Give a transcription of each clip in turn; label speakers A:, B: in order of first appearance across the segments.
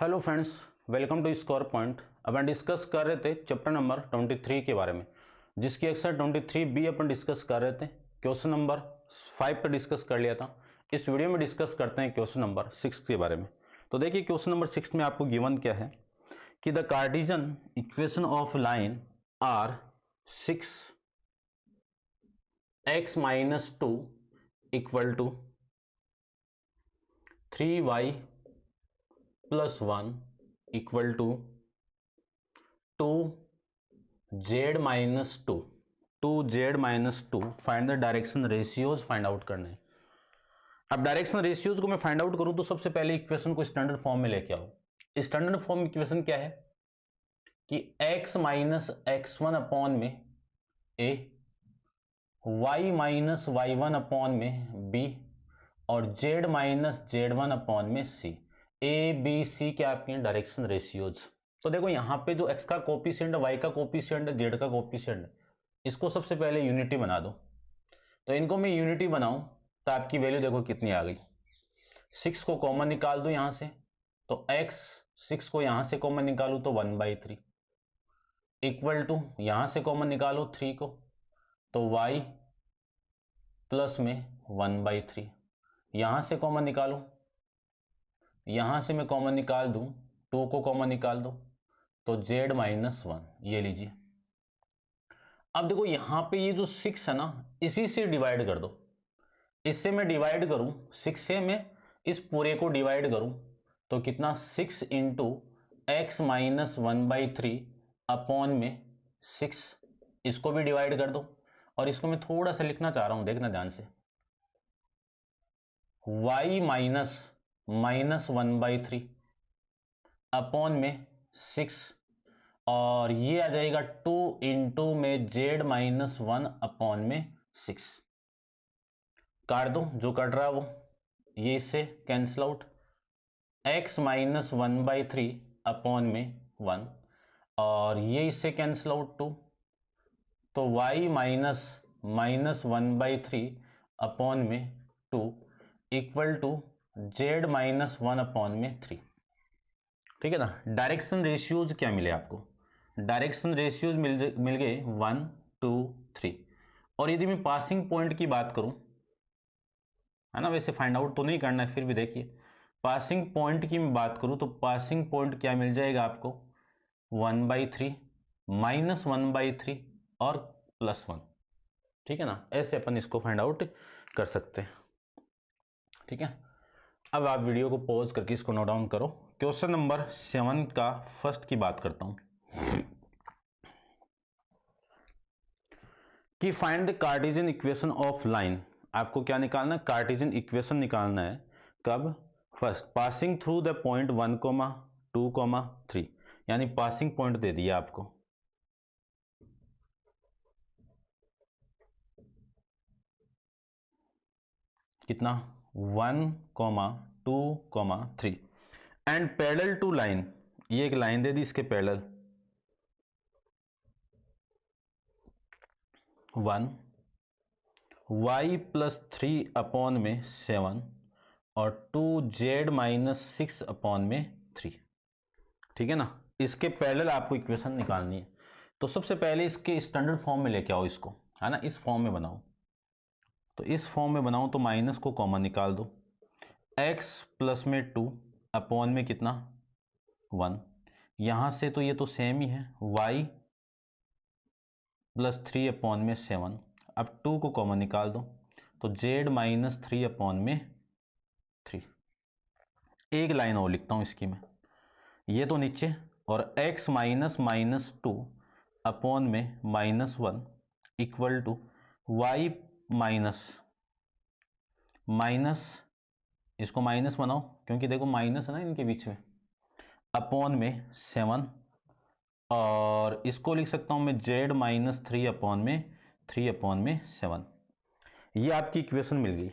A: Hello friends, welcome to score point. अब हम discuss कर रहे थे चैप्टर नंबर 23 के बारे में, जिसकी एक्सरसाइज 23 बी अपन डिस्कस कर रहे थे। क्वेश्चन नंबर 5 पे डिस्कस कर लिया था। इस वीडियो में डिस्कस करते हैं क्वेश्चन नंबर 6 के बारे में। तो देखिए क्वेश्चन नंबर 6 में आपको गिवन क्या है कि the cartesian equation of line are 6x-2 equal to 3y plus 1 equal to 2z minus 2 find the direction ratios find out करने हैं। अब डायरेक्शन रेशियोज को मैं फाइंड आउट करूं तो सबसे पहले इक्वेशन को स्टैंडर्ड फॉर्म में लेके आओ। स्टैंडर्ड फॉर्म इक्वेशन क्या है कि x माइनस x1 अपॉन में a, y minus y1 upon में b और z माइनस z1 अपॉन में c। ए बी सी क्या आपकी डायरेक्शन रेशियोज। तो देखो यहाँ पे जो x का कोफिशिएंट है, y का कोफिशिएंट है, z का कोफिशिएंट है, इसको सबसे पहले यूनिटी बना दो। तो इनको मैं यूनिटी बनाऊं तो आपकी वैल्यू देखो कितनी आ गई। 6 को कॉमन निकाल दो यहां से, तो x 6 को यहां से कॉमन निकालू तो 1/3 इक्वल टू यहां से कॉमन निकालो 3 को तो y प्लस में 1/3, यहां से कॉमन निकालो, यहां से मैं कॉमन निकाल दूं 2 को कॉमन निकाल दो तो z माइनस 1, ये लीजिए। अब देखो यहां पे ये जो 6 है ना, इसी से डिवाइड कर दो। इससे मैं डिवाइड करूं, 6 से मैं इस पूरे को डिवाइड करूं तो कितना 6 इंटू एक्स माइनस 1/3 अपॉन में 6, इसको भी डिवाइड कर दो। और इसको मैं थोड़ा सा लिखना चाह रहा हूं, देखना ध्यान से, y माइनस 1/3 अपॉन में 6 और ये आ जाएगा 2 इंटू में z माइनस 1 अपॉन में 6। काट दो, जो कट रहा है वो ये इससे cancel out, x minus 1/3 upon में 1 और ये इससे कैंसिल आउट 2, तो y माइनस 1/3 अपॉन में 2 इक्वल टू z माइनस 1 अपॉन में 3। ठीक है ना। डायरेक्शन रेशियोज क्या मिले आपको, डायरेक्शन रेशियोज मिल गए 1 2 3। और यदि मैं पासिंग पॉइंट की बात करूं, है ना, वैसे फाइंड आउट तो नहीं करना है, फिर भी देखिए पासिंग पॉइंट की मैं बात करूं तो पासिंग पॉइंट क्या मिल जाएगा आपको 1/3 माइनस 1/3 और प्लस 1। ठीक है ना, ऐसे अपन इसको फाइंड आउट कर सकते हैं। ठीक है, अब आप वीडियो को पॉज करके इसको नोट डाउन करो। क्वेश्चन नंबर 7 का फर्स्ट की बात करता हूं कि find the cartesian equation of line. आपको क्या निकालना है, कार्टेशियन इक्वेशन निकालना है। कब, first passing through the point 1, 2, 3, यानी पासिंग पॉइंट दे दिया आपको। कितना 1, 2, 3 एंड पैरेलल टू लाइन, ये एक लाइन दे दी, इसके पैरेलल 1 y प्लस 3 अपॉन में 7 और 2z माइनस 6 अपॉन में 3। ठीक है ना, इसके पैरेलल आपको इक्वेशन निकालनी है। तो सबसे पहले इसके स्टैंडर्ड फॉर्म में लेके आओ इसको, है ना, इस फॉर्म में बनाओ। तो इस फॉर्म में बनाओ तो माइनस को कॉमन निकाल दो, x प्लस में 2 अपॉन में कितना 1, यहां से तो ये तो सेम ही है, y प्लस 3 अपॉन में 7। अब 2 को कॉमन निकाल दो तो z माइनस 3 अपॉन में 3। एक लाइन और लिखता हूं इसकी मैं, ये तो नीचे, और x माइनस 2 अपॉन में -1 इक्वल टू y माइनस इसको माइनस बनाओ क्योंकि देखो माइनस है ना इनके बीच में, अपॉन में 7 और इसको लिख सकता हूं मैं z माइनस 3 अपॉन में 7। ये आपकी इक्वेशन मिल गई।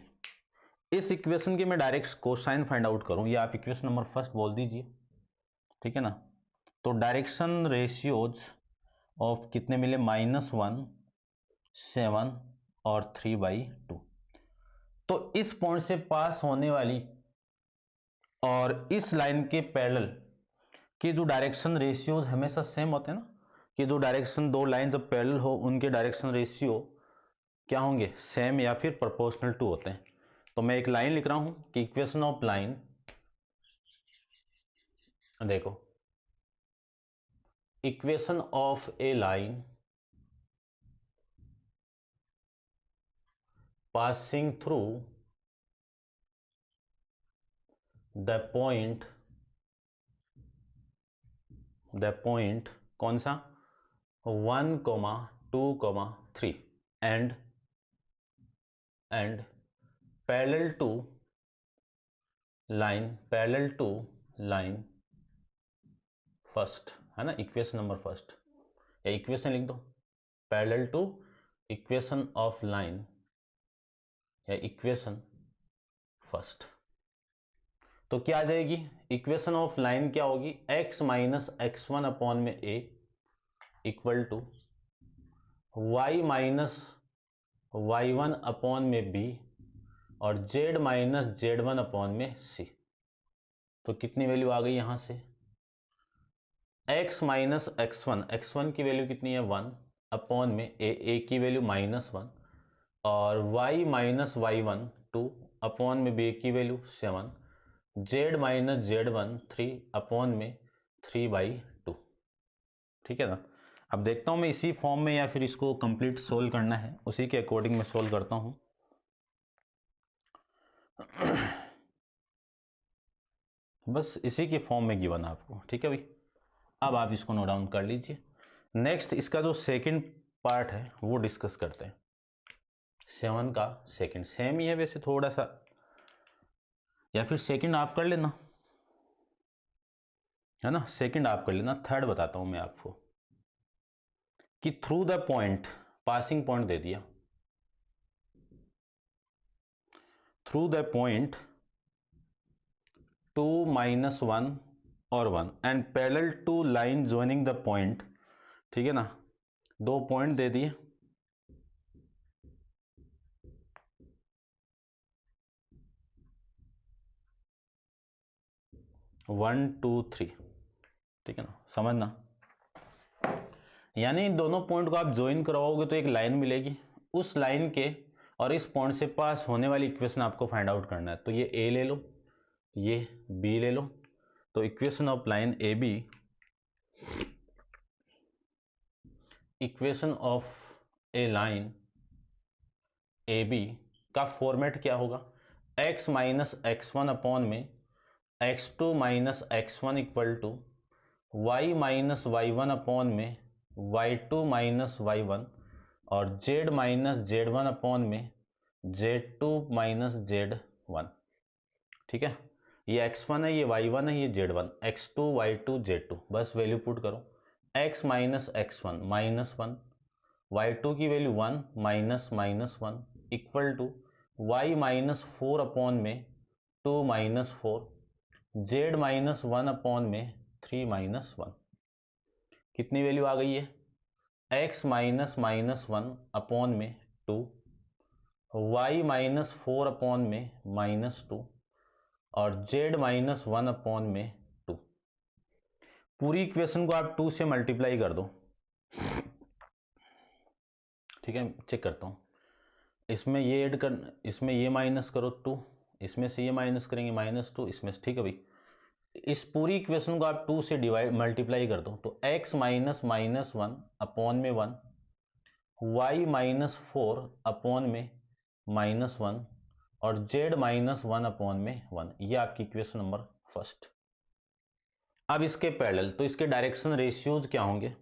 A: इस इक्वेशन के मैं डायरेक्ट कोसाइन फाइंड आउट करूं, ये आप इक्वेशन नंबर फर्स्ट बोल दीजिए। ठीक है ना, तो डायरेक्शन रेशियोज ऑफ कितने मिले, -1, 7 और 3/2। तो इस पॉइंट से पास होने वाली और इस लाइन के पैरेलल कि जो डायरेक्शन रेशियोज हमेशा सेम होते हैं ना, कि जो डायरेक्शन दो लाइन जब पैरेलल हो उनके डायरेक्शन रेशियो क्या होंगे, सेम या फिर प्रोपोर्शनल टू होते हैं। तो मैं एक लाइन लिख रहा हूं कि इक्वेशन ऑफ लाइन, देखो equation of A line passing through the point कौन सा 1,2,3 and parallel to line first, है ना, इक्वेशन नंबर फर्स्ट, या इक्वेशन लिख दो parallel to equation of line या इक्वेशन फर्स्ट। तो क्या आ जाएगी इक्वेशन ऑफ लाइन, क्या होगी x minus x one upon में a equal to y minus y one upon में b और z minus z one upon में c। तो कितनी वैल्यू आ गई यहां से, x माइनस एक्स वन की वैल्यू कितनी है 1 अपॉन में a की वैल्यू -1 और y minus y one 2 upon में b की value 7, z minus z one 3 upon में 3/2। ठीक है ना। अब देखता हूं मैं इसी फॉर्म में या फिर इसको कंप्लीट सोल्व करना है, उसी के अकॉर्डिंग मैं सोल्व करता हूं। बस इसी के फॉर्म में गिवन आपको, ठीक है भाई। अब आप इसको नोट डाउन कर लीजिए। नेक्स्ट इसका जो सेकंड पार्ट है वो डिस्कस करते हैं। 7 का सेकंड सेम ही है वैसे थोड़ा सा, या फिर सेकंड आप कर लेना, है ना, सेकंड आप कर लेना। थर्ड बताता हूं मैं आपको कि through the point, passing point दे दिया, थ्रू द पॉइंट 2 -1 और 1 and parallel to line joining the point. ठीक है ना, दो पॉइंट दे दिए, वन टू थ्री। ठीक है ना, समझना, यानी इन दोनों पॉइंट को आप ज्वाइन करवाओगे तो एक लाइन मिलेगी, उस लाइन के और इस पॉइंट से पास होने वाली इक्वेशन आपको फाइंड आउट करना है। तो ये ए ले लो, ये बी ले लो। तो equation of line A B, equation of A line A B का फॉर्मेट क्या होगा, x minus x one upon में x2 minus x one equal to y minus y one upon में y2 माइनस वाई वन और z minus z one upon में z2 minus z one. ठीक है, ये x1 है, ये y1 है, ये z1, x2 y2 z2। बस वैल्यू पुट करो, x minus x one -1, y2 की value 1 -1 equal to y minus 4 upon में 2 -4, z माइनस 1 अपॉन में 3 -1। कितनी वैल्यू आ गई है, x माइनस -1 अपॉन में 2, y माइनस 4 अपॉन में -2 और z माइनस 1 अपॉन में 2। पूरी इक्वेशन को आप 2 से मल्टीप्लाई कर दो। ठीक है, चेक करता हूं, इसमें ये ऐड कर, इसमें ये माइनस करो 2, इसमें से ये माइनस करेंगे -2, इसमें से, ठीक है भाई। इस पूरी इक्वेशन को आप 2 से डिवाइड मल्टीप्लाई कर दो तो x माइनस -1 अपॉन में 1, y माइनस 4 अपॉन में -1 और z माइनस 1 अपॉन में 1। ये आपकी इक्वेशन नंबर फर्स्ट। अब इसके पैरेलल, तो इसके डायरेक्शन रेशियोज क्या होंगे,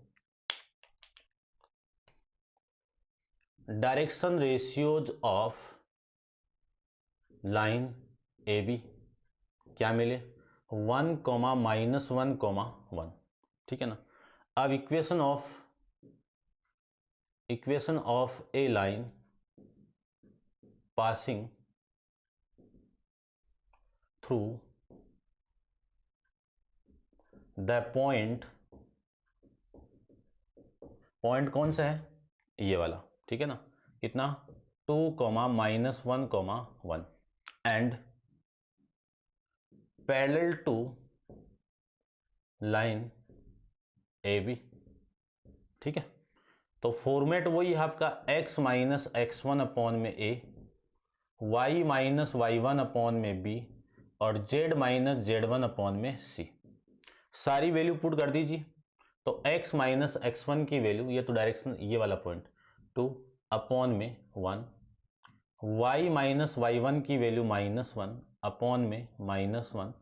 A: direction ratios of line A B क्या मिले 1, -1, 1। ठीक है ना। अब equation of A line passing through the point कौन सा है, ये वाला। ठीक है ना, कितना 2, -1, 1 and parallel to line A B. ठीक है, तो फॉर्मेट वही है आपका x minus x one upon में a, y minus y one upon में b और z minus z one upon में c। सारी वैल्यू पुट कर दीजिए। तो x माइनस एक्स वन की वैल्यू, ये तो डायरेक्शन ये वाला पॉइंट 2 अपॉन में 1, y माइनस वाई वन की वैल्यू -1 अपॉन में -1,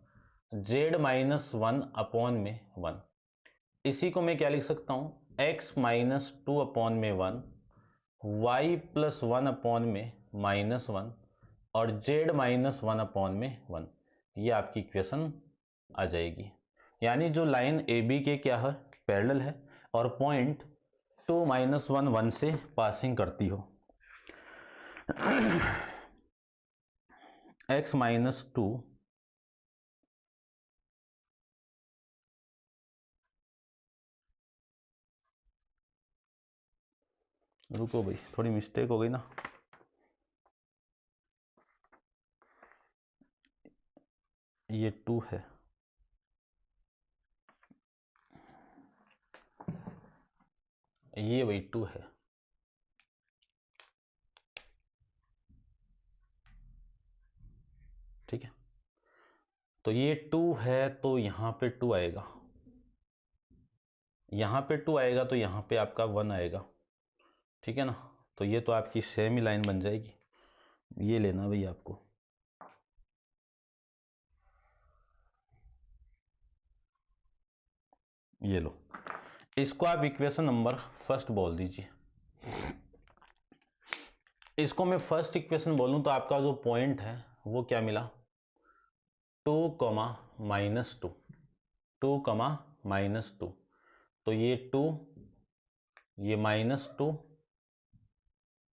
A: z माइनस 1 अपॉन में 1। इसी को मैं क्या लिख सकता हूँ, x माइनस 2 अपॉन में 1, y प्लस 1 अपॉन में -1 और z माइनस 1 अपॉन में 1। ये आपकी इक्वेशन आ जाएगी। यानी जो लाइन ए बी के क्या है, पैरेलल है और पॉइंट 2 माइनस 1 1 से पासिंग करती हो। x माइनस 2 रुको भाई, थोड़ी मिस्टेक हो गई ना, ये 2 है, ये वही 2 है। ठीक है, तो ये 2 है तो यहां पे 2 आएगा, यहां पे 2 आएगा तो यहां पे आपका 1 आएगा। ठीक है ना, तो ये तो आपकी सेम ही लाइन बन जाएगी। ये लेना भाई आपको, ये लो, इसको आप इक्वेशन नंबर फर्स्ट बोल दीजिए। इसको मैं फर्स्ट इक्वेशन बोलूं तो आपका जो पॉइंट है वो क्या मिला, 2 कॉमा -2, 2 कॉमा -2। तो ये 2, ये -2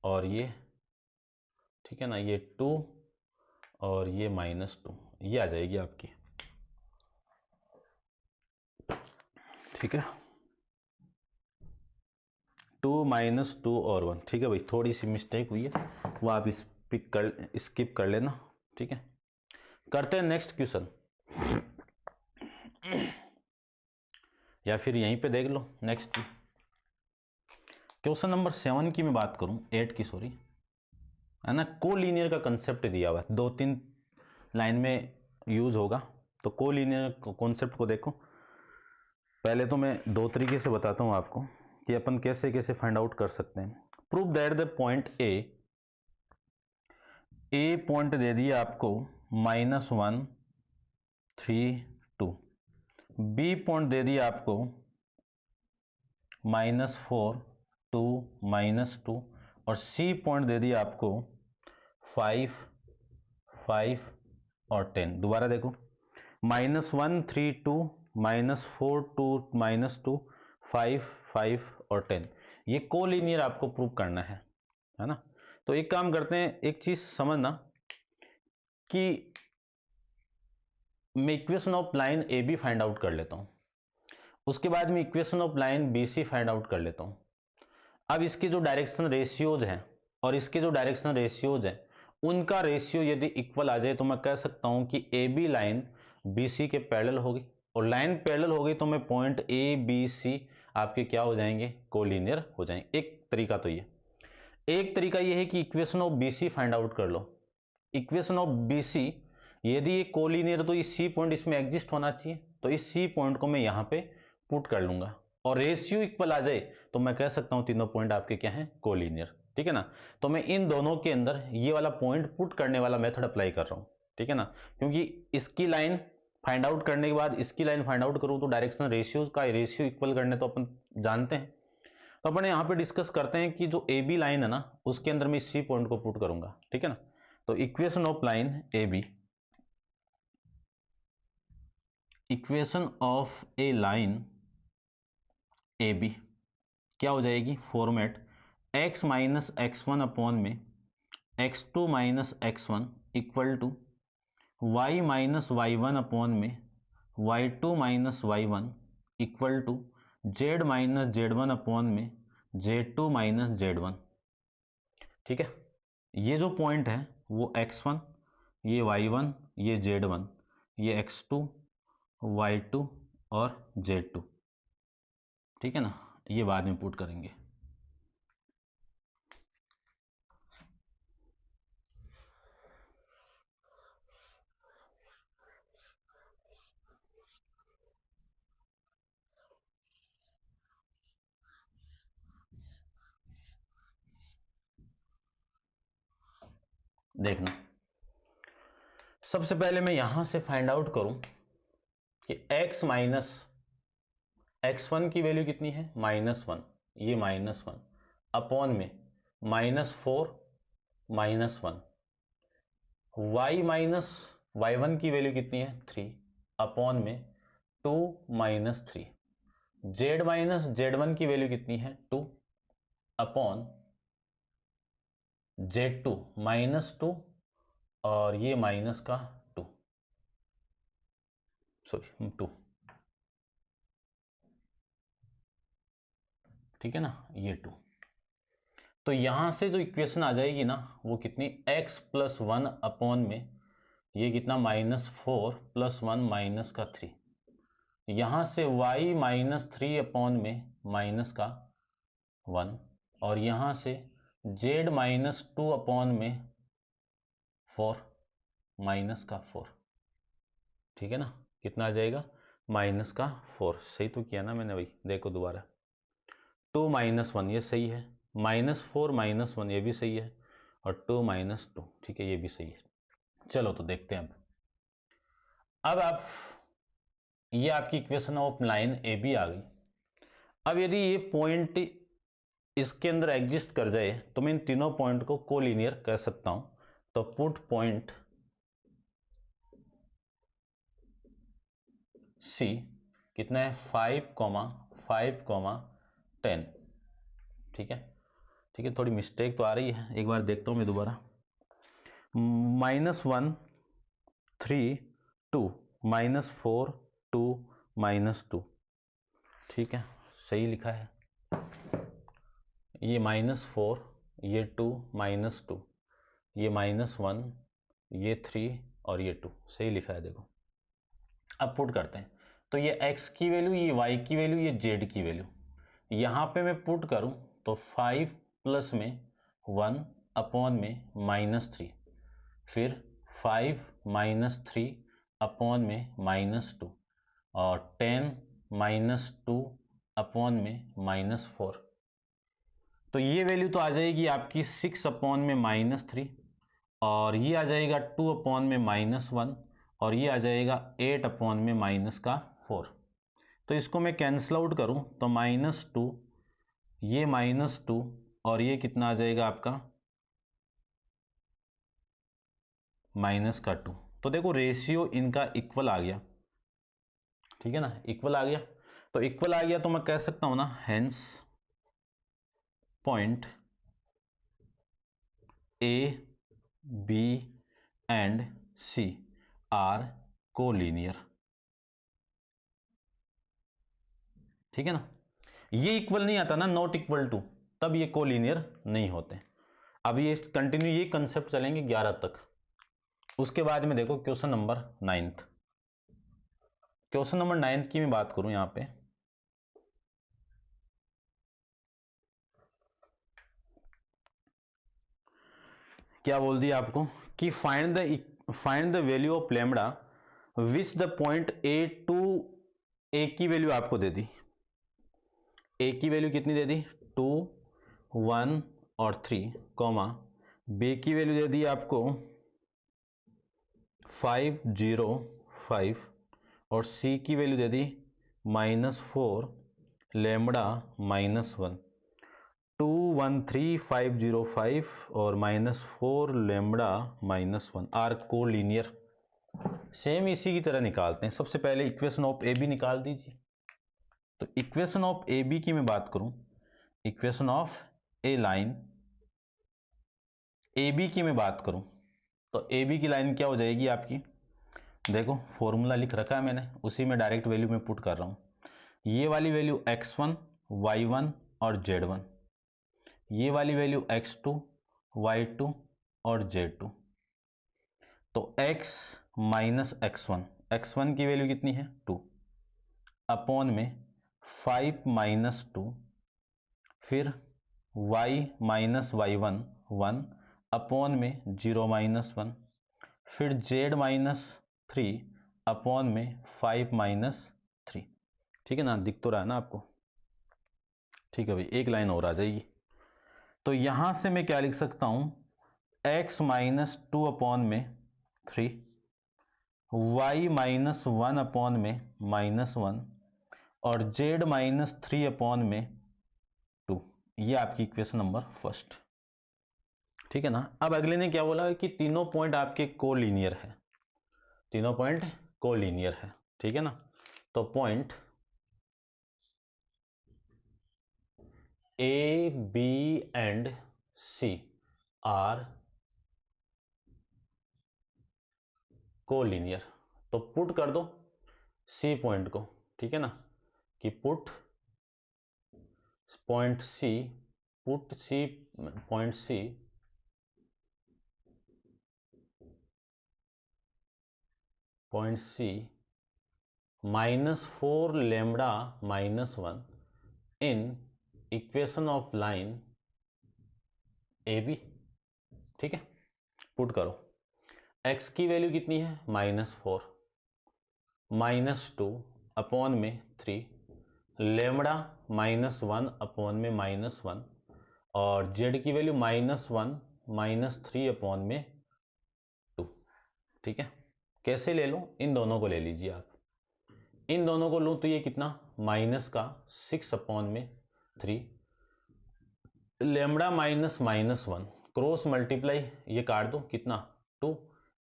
A: और ये, ठीक है ना, ये 2 और ये -2, ये आ जाएगी आपकी। ठीक है, 2 -2 और 1। ठीक है भाई, थोड़ी सी मिस्टेक हुई है, वो आप स्किप कर लेना। ठीक है, करते हैं नेक्स्ट क्वेश्चन, या फिर यहीं पे देख लो नेक्स्ट की। क्वेश्चन नंबर 7 की मैं बात करूं, 8 की सॉरी, है ना, कोलिनियर का कंसेप्ट दिया हुआ है, 2-3 लाइन में यूज होगा। तो कोलिनियर कॉन्सेप्ट को देखो, पहले तो मैं 2 तरीके से बताता हूं आपको कि अपन कैसे कैसे फाइंड आउट कर सकते हैं। Prove that the point A point दे दिया आपको -1 3 2, बी पॉइंट दे दिया आपको -4 2 -2 और सी पॉइंट दे दिया आपको 5 5 और 10। दोबारा देखो, -1 3 2 -4 2 -2 5 5 और 10। ये कोलिनियर आपको प्रूव करना है ना। तो एक काम करते हैं, एक चीज समझना कि मैं equation of line A B find out कर लेता हूं, उसके बाद में equation of line B C find out कर लेता हूं। अब इसके जो डायरेक्शन रेशियोज हैं और इसके जो डायरेक्शन रेशियोज हैं, उनका रेशियो यदि इक्वल आ जाए तो मैं कह सकता हूं कि A B line B C के पैरेलल होगी, और लाइन पैरेलल होगी तो मैं पॉइंट ए बी सी आपके क्या हो जाएंगे, कोलिनियर हो जाएंगे। एक तरीका तो ये, एक तरीका ये है कि equation of B C find out कर लो। इक्वेशन ऑफ बी सी, यदि ये कोलिनियर तो इस सी पॉइंट इसमें एग्जिस्ट होना चाहिए, तो इस सी पॉइंट को मैं यहां पे पुट कर लूंगा और रेशियो इक्वल आ जाए तो मैं कह सकता हूं तीनों पॉइंट आपके क्या हैं, कोलिनियर। ठीक है ना, तो मैं इन दोनों के अंदर ये वाला पॉइंट पुट करने वाला मेथड अप्लाई कर रहा हूं। ठीक है ना, क्योंकि इसकी लाइन फाइंड आउट करने के बाद इसकी लाइन फाइंड आउट करूं तो डायरेक्शनल रेशियोज का रेशियो इक्वल करने तो अपन जानते हैं। तो अपन यहां पे डिस्कस करते हैं कि जो ए बी लाइन है ना, उसके अंदर मैं इस सी पॉइंट को पुट करूंगा। ठीक है ना, तो equation of line A B, equation of A line A B क्या हो जाएगी, format x minus x one upon में x2 minus x one equal to y minus y one upon में y2 minus y one equal to z minus z one upon में z2 minus z one. ठीक है, ये जो point है वो x1, ये y1, ये z1, ये x2 y2 और Z2, ठीक है ना, ये बाद में पुट करेंगे। देखना, सबसे पहले मैं यहां से फाइंड आउट करूं कि x माइनस x1 की वैल्यू कितनी है, -1, ये -1 अपॉन में -4 -1, y माइनस y1 की वैल्यू कितनी है 3 अपॉन में 2 -3, z माइनस z1 की वैल्यू कितनी है 2 अपॉन Z2 -2 और ये माइनस का 2, सॉरी 2, ठीक है ना, ये 2। तो यहां से जो इक्वेशन आ जाएगी ना वो कितनी, x प्लस 1 अपॉन में ये कितना -4 प्लस 1 माइनस का 3, यहां से y -3 अपॉन में माइनस का 1 और यहां से z -2 अपॉन में 4 माइनस का 4, ठीक है ना, कितना आ जाएगा माइनस का 4। सही तो किया ना मैंने भाई, देखो दोबारा, 2 -1 ये सही है, -4 -1 ये भी सही है और 2 -2, ठीक है, ये भी सही है। चलो तो देखते हैं अब आप, ये आपकी equation of line A B आ गई। अब यदि ये पॉइंट इसके अंदर एग्जिस्ट कर जाए तो मैं इन तीनों पॉइंट को कोलिनियर कह सकता हूं। तो पुट पॉइंट सी कितना है 5, 5, 10, ठीक है, ठीक है, थोड़ी मिस्टेक तो आ रही है, एक बार देखता हूं मैं दोबारा, -1 3 2 -4 2 -2, ठीक है, सही लिखा है, ये -4 ये 2 -2 ये -1 ये 3 और ये 2, सही लिखा है देखो। अब पुट करते हैं, तो ये x की वैल्यू, ये y की वैल्यू, ये z की वैल्यू, यहां पे मैं पुट करूं तो 5 प्लस में 1 अपॉन में -3, फिर 5 -3 अपॉन में -2 और 10 -2 अपॉन में -4, तो ये वैल्यू तो आ जाएगी आपकी 6 अपॉन में -3 और ये आ जाएगा 2 अपॉन में -1 और ये आ जाएगा 8 अपॉन में -4। तो इसको मैं कैंसिल आउट करूं तो -2 ये -2 और ये कितना आ जाएगा आपका -2। तो देखो रेशियो इनका इक्वल आ गया, ठीक है ना, इक्वल आ गया। तो इक्वल आ गया तो मैं कह सकता हूं ना, hence point A B and C are collinear, ठीक है ना। ये इक्वल नहीं आता ना, नॉट इक्वल टू, तब ये कोलिनियर नहीं होते। अब ये कंटिन्यू ये कंसेप्ट चलेंगे 11 तक। उसके बाद में देखो question number 9th, question number 9th की मैं बात करूं यहां पे, क्या बोल दिया आपको कि find the value of lambda which the point A two, A की वैल्यू आपको दे दी, ए की वैल्यू कितनी दे दी 2 1 और 3, कॉमा बी की वैल्यू दे दी आपको 5 0 5 और सी की वैल्यू दे दी -4 लैम्बडा -1, 2 1 3 5 0 5 और -4 लैम्बडा -1 आर कोलिनियर। सेम इसी की तरह निकालते हैं। सबसे पहले इक्वेशन ऑफ ए बी निकाल दीजिए। तो इक्वेशन ऑफ ए बी की मैं बात करूं, equation of A line A B की मैं बात करूं तो ए बी की लाइन क्या हो जाएगी आपकी, देखो फॉर्मूला लिख रखा है मैंने, उसी में डायरेक्ट वैल्यू में पुट कर रहा हूं। ये वाली वैल्यू x1 y1 और z1, ये वाली वैल्यू x2 y2 और z2। तो x माइनस x1, x1 की वैल्यू कितनी है 2 अपॉन में 5 माइनस 2, फिर y माइनस y1 1 अपॉन में 0 माइनस 1, फिर z माइनस 3 अपॉन में 5 माइनस 3। ठीक है ना, दिख तो रहा है ना आपको? ठीक है भाई, एक लाइन और आ जाएगी। तो यहां से मैं क्या लिख सकता हूं, x माइनस 2 अपॉन में 3, y माइनस 1 अपॉन में माइनस 1 और z माइनस 3 अपॉन में 2। ये आपकी इक्वेशन नंबर फर्स्ट। ठीक है ना। अब अगले ने क्या बोला कि तीनों पॉइंट आपके कोलिनियर है, तीनों पॉइंट कोलिनियर है। ठीक है ना, तो point A B and C are collinear. तो पुट कर दो सी पॉइंट को। ठीक है ना, कि put point C, put C point C point C -4 lambda -1 in equation of line A B. ठीक है, पुट करो। x की वैल्यू कितनी है, -4 -2 अपॉन में 3 लैम्बडा -1 अपॉन में -1 और z की वैल्यू -1 -3 अपॉन में 2। ठीक है, कैसे ले लो, इन दोनों को ले लीजिए आप। इन दोनों को लूं तो ये कितना, माइनस का 6 अपॉन में 3 लैम्बडा -1 क्रॉस मल्टीप्लाई, ये काट दो, कितना 2,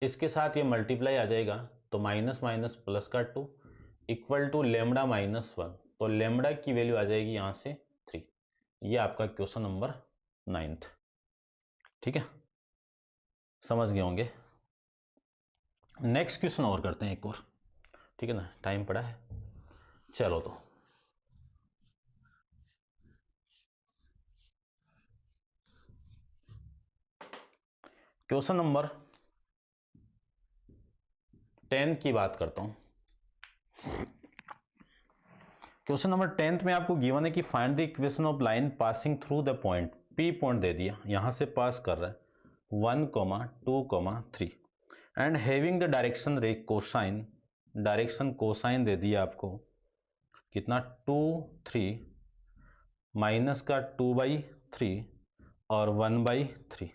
A: इसके साथ ये मल्टीप्लाई आ जाएगा तो माइनस माइनस प्लस का 2 इक्वल टू लैम्बडा -1। तो लैम्बडा की वैल्यू आ जाएगी यहां से 3। ये आपका क्वेश्चन नंबर 9th। ठीक है, समझ गए होंगे। नेक्स्ट क्वेश्चन और करते हैं एक और। ठीक है ना, टाइम पड़ा है, चलो। तो क्वेश्चन नंबर 10 की बात करता हूं। क्वेश्चन नंबर 10 में आपको गिवन है कि find the equation of line passing through the point P. Point दे दिया, यहां से पास कर रहा है 1, 2, 3 एंड हैविंग द डायरेक्शन रे कोसाइन, डायरेक्शन कोसाइन दे दिया आपको कितना 2, 3 माइनस का 2/3 और 1/3।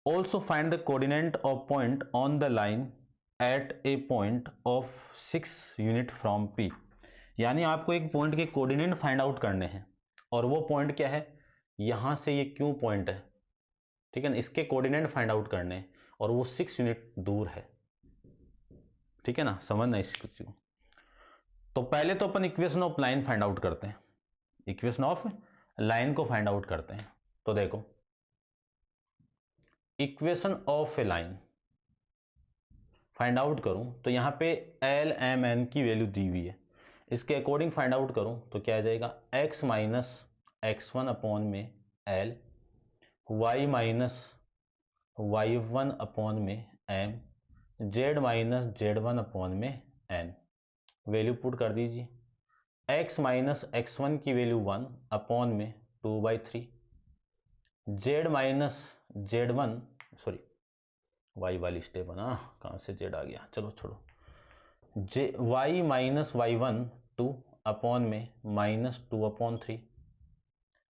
A: Also find the coordinate of point on the line at A point of 6 unit from P. यानी आपको एक पॉइंट के कोऑर्डिनेट फाइंड आउट करने हैं और वो पॉइंट क्या है, यहां से ये क्यू पॉइंट है। ठीक है ना, इसके कोऑर्डिनेट फाइंड आउट करने हैं और वो 6 यूनिट दूर है। ठीक है ना, समझना इसको। तो पहले तो अपन equation of line find out करते हैं, इक्वेशन ऑफ लाइन को फाइंड आउट करते हैं। तो देखो, equation of A line find out करूं तो यहां पे एल एम एन की वैल्यू दी हुई है, इसके अकॉर्डिंग फाइंड आउट करूं तो क्या आ जाएगा, x माइनस x1 अपॉन में l, y minus y1 upon में m, z minus z1 upon में n। वैल्यू पुट कर दीजिए। x माइनस x1 की वैल्यू 1 अपॉन में 2/3, z minus z1, sorry y वाली स्टेप बना, कहाँ से z आ गया, चलो छोड़ो, y माइनस y1 2 अपॉन में -2/3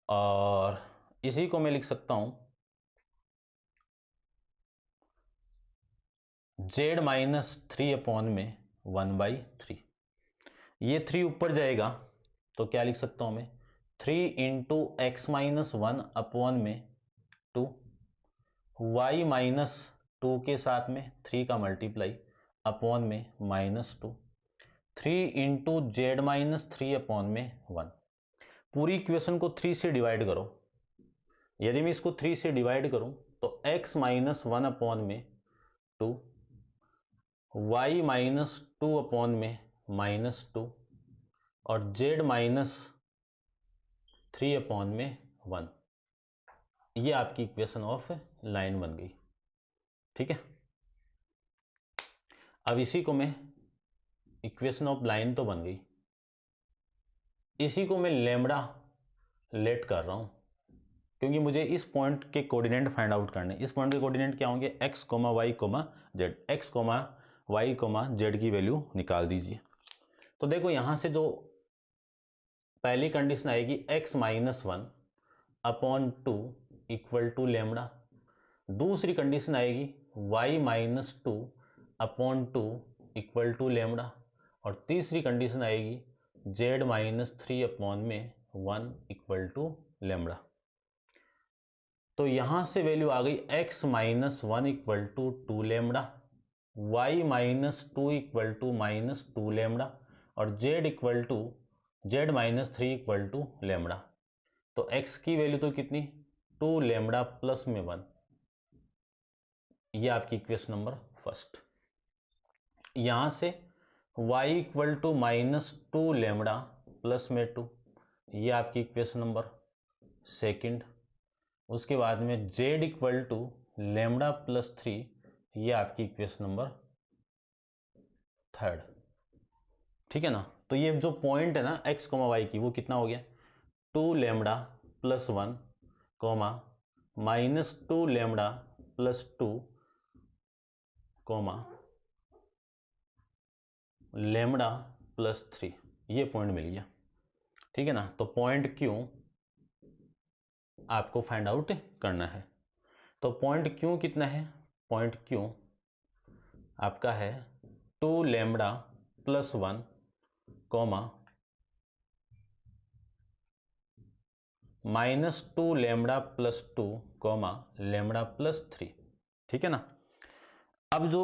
A: और इसी को मैं लिख सकता हूं z माइनस 3 अपॉन में 1/3। ये 3 ऊपर जाएगा तो क्या लिख सकता हूं मैं, 3 इंटू एक्स माइनस 1 अपॉन में 2, y माइनस 2 के साथ में 3 का मल्टीप्लाई अपॉन में -2, 3 इंटू जेड माइनस 3 अपॉन में 1। पूरी इक्वेशन को 3 से डिवाइड करो। यदि मैं इसको 3 से डिवाइड करूं तो x माइनस 1 अपॉन में 2, y माइनस 2 अपॉन में -2 और z माइनस 3 अपॉन में 1। ये आपकी इक्वेशन ऑफ लाइन बन गई। ठीक है, अब इसी को मैं इक्वेशन ऑफ लाइन तो बन गई, इसी को मैं लेमड़ा लेट कर रहा हूं क्योंकि मुझे इस पॉइंट के कोऑर्डिनेट फाइंड आउट करने। इस पॉइंट के कोऑर्डिनेट क्या होंगे, x, y, z। x, y, z की वैल्यू निकाल दीजिए। तो देखो यहां से जो पहली कंडीशन आएगी x minus 1 upon 2 equal to lambda. दूसरी कंडीशन आएगी y minus 2 upon 2 equal to lambda. और तीसरी कंडीशन आएगी z माइनस 3 अपॉन में 1 इक्वल टू लेमड़ा। तो यहां से वैल्यू आ गई x minus 1 equal to 2 lambda, y minus 2 equal to minus 2 lambda और z equal to z minus 3 equal to lambda. तो x की वैल्यू तो कितनी, 2 लेमड़ा प्लस में 1। ये आपकी इक्वेशन नंबर फर्स्ट। यहां से y equal to minus 2 lambda plus में 2, ये आपकी इक्वेशन नंबर सेकंड। उसके बाद में z equal to lambda plus 3, ये आपकी इक्वेशन नंबर थर्ड। ठीक है ना। तो ये जो पॉइंट है ना x, y की, वो कितना हो गया, 2 lambda plus 1 comma minus 2 lambda plus 2 comma lambda plus 3, ये पॉइंट मिल गया। ठीक है ना। तो पॉइंट क्यों आपको फाइंड आउट करना है। तो पॉइंट क्यों कितना है, पॉइंट क्यों आपका है 2 lambda plus 1 comma minus 2 lambda plus 2 comma lambda plus 3। ठीक है ना। अब जो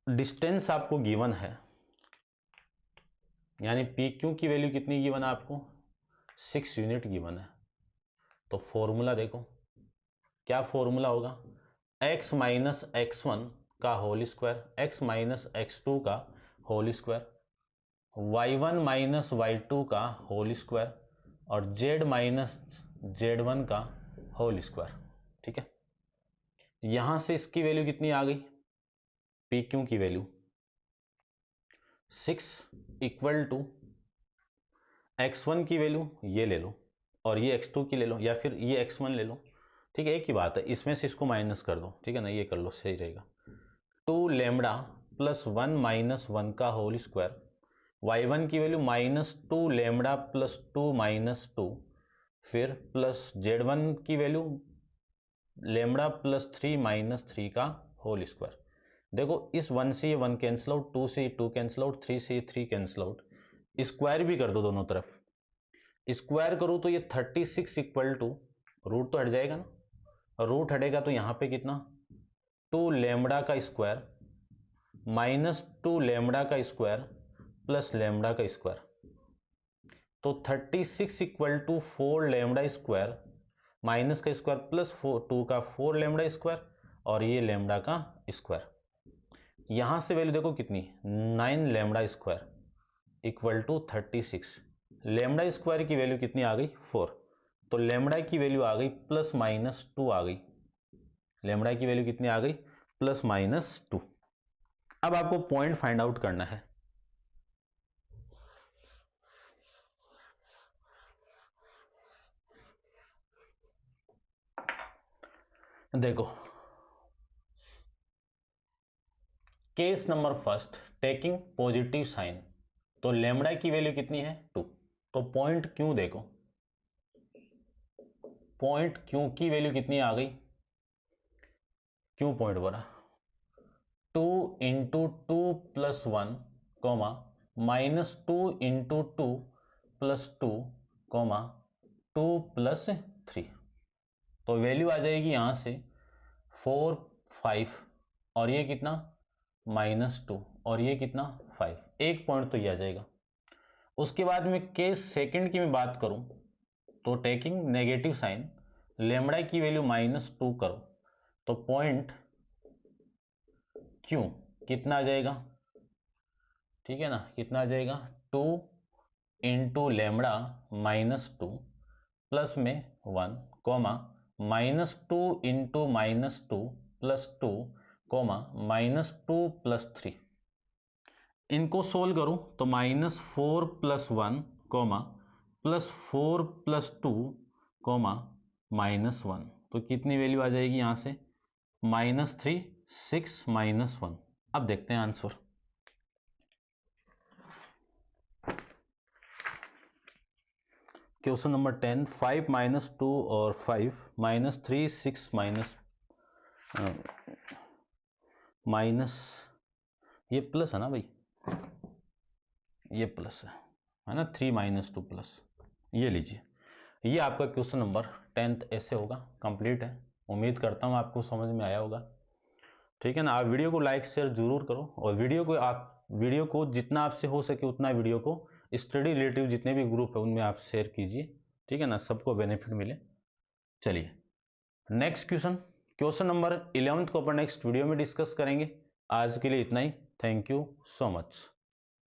A: डिस्टेंस आपको गिवन है, यानी पी क्यू की वैल्यू कितनी गिवन है आपको, 6 यूनिट गिवन है। तो फॉर्मूला देखो क्या फॉर्मूला होगा, x माइनस x1 का whole square, x minus x2 का whole square, y1 minus y2 का होल स्क्वायर और z माइनस z1 का होल स्क्वायर। ठीक है। यहां से इसकी वैल्यू कितनी आ गई, पी क्यू की वैल्यू 6 इक्वल टू x1 की वैल्यू ये ले लो और ये x2 की ले लो या फिर ये x1 ले लो। ठीक है, एक ही बात है, इसमें से इसको माइनस कर दो। ठीक है ना, ये कर लो, सही रहेगा। 2 लेमड़ा प्लस 1 माइनस 1 का होल स्क्वायर, y1 की value minus 2 lambda plus 2 minus 2, फिर प्लस z1 की वैल्यू लेमड़ा प्लस 3 माइनस 3 का होल स्क्वायर। देखो इस 1 से ये 1 कैंसिल आउट, 2 से ये 2 कैंसिल आउट, 3 से ये 3 कैंसिल आउट, स्क्वायर भी कर दो दोनों तरफ। स्क्वायर करूं तो ये 36 इक्वल टू, रूट तो हट जाएगा ना, रूट हटेगा तो यहां पे कितना, 2 लेमड़ा का स्क्वायर माइनस 2 लेमड़ा का स्क्वायर प्लस लेमड़ा का स्क्वायर। तो 36 equal to 4 lambda square minus का स्क्वायर प्लस 2 का 4 लेमड़ा स्क्वायर और ये लेमड़ा का स्क्वायर। यहां से वैल्यू देखो कितनी, 9 lambda square equal to 36। Lambda square की वैल्यू कितनी आ गई, 4। तो लेमड़ा की वैल्यू आ गई प्लस माइनस 2 आ गई। लेमड़ा की वैल्यू कितनी आ गई, प्लस माइनस 2। अब आपको पॉइंट फाइंड आउट करना है। देखो case number first, taking positive sign. तो लेमड़ा की वैल्यू कितनी है, 2। तो पॉइंट क्यों देखो, पॉइंट क्यों की वैल्यू कितनी आ गई, क्यों पॉइंट बना 2 into 2 plus 1 comma minus 2 into 2 plus 2 comma 2 plus 3। तो वैल्यू आ जाएगी यहां से 4, 5 और ये कितना -2 और ये कितना 5। एक पॉइंट तो ये आ जाएगा। उसके बाद में केस सेकंड की मैं बात करूं तो टेकिंग नेगेटिव साइन, लेमड़ा की वैल्यू -2 करो तो पॉइंट क्यों कितना आ जाएगा, ठीक है ना, कितना आ जाएगा 2 इंटू लेमड़ा -2 प्लस में 1 comma -2 into -2 plus 2 comma -2 plus 3। इनको सोल्व करूं तो -4 + 1 कोमा +4 + 2 कोमा -1, तो कितनी वैल्यू आ जाएगी यहां से -3 6 -1। अब देखते हैं आंसर। क्वेश्चन नंबर 10, 5 - 2 और 5 -3 6 माइनस, ये प्लस है ना भाई, ये प्लस है ना, 3 - 2 प्लस, ये लीजिए। ये आपका क्वेश्चन नंबर 10th ऐसे होगा, कंप्लीट है। उम्मीद करता हूँ आपको समझ में आया होगा, ठीक है ना। आप वीडियो को लाइक शेयर जरूर करो, और वीडियो को जितना आपसे हो सके उतना वीडियो को स्टडी रिलेटिव जितने भी ग्रुप है उनमें आप शेयर कीजिए, ठीक है ना, सबको बेनिफिट मिले। चलिए नेक्स्ट क्वेश्चन नंबर 11 को अपन नेक्स्ट वीडियो में डिस्कस करेंगे। आज के लिए इतना ही। Thank you so much.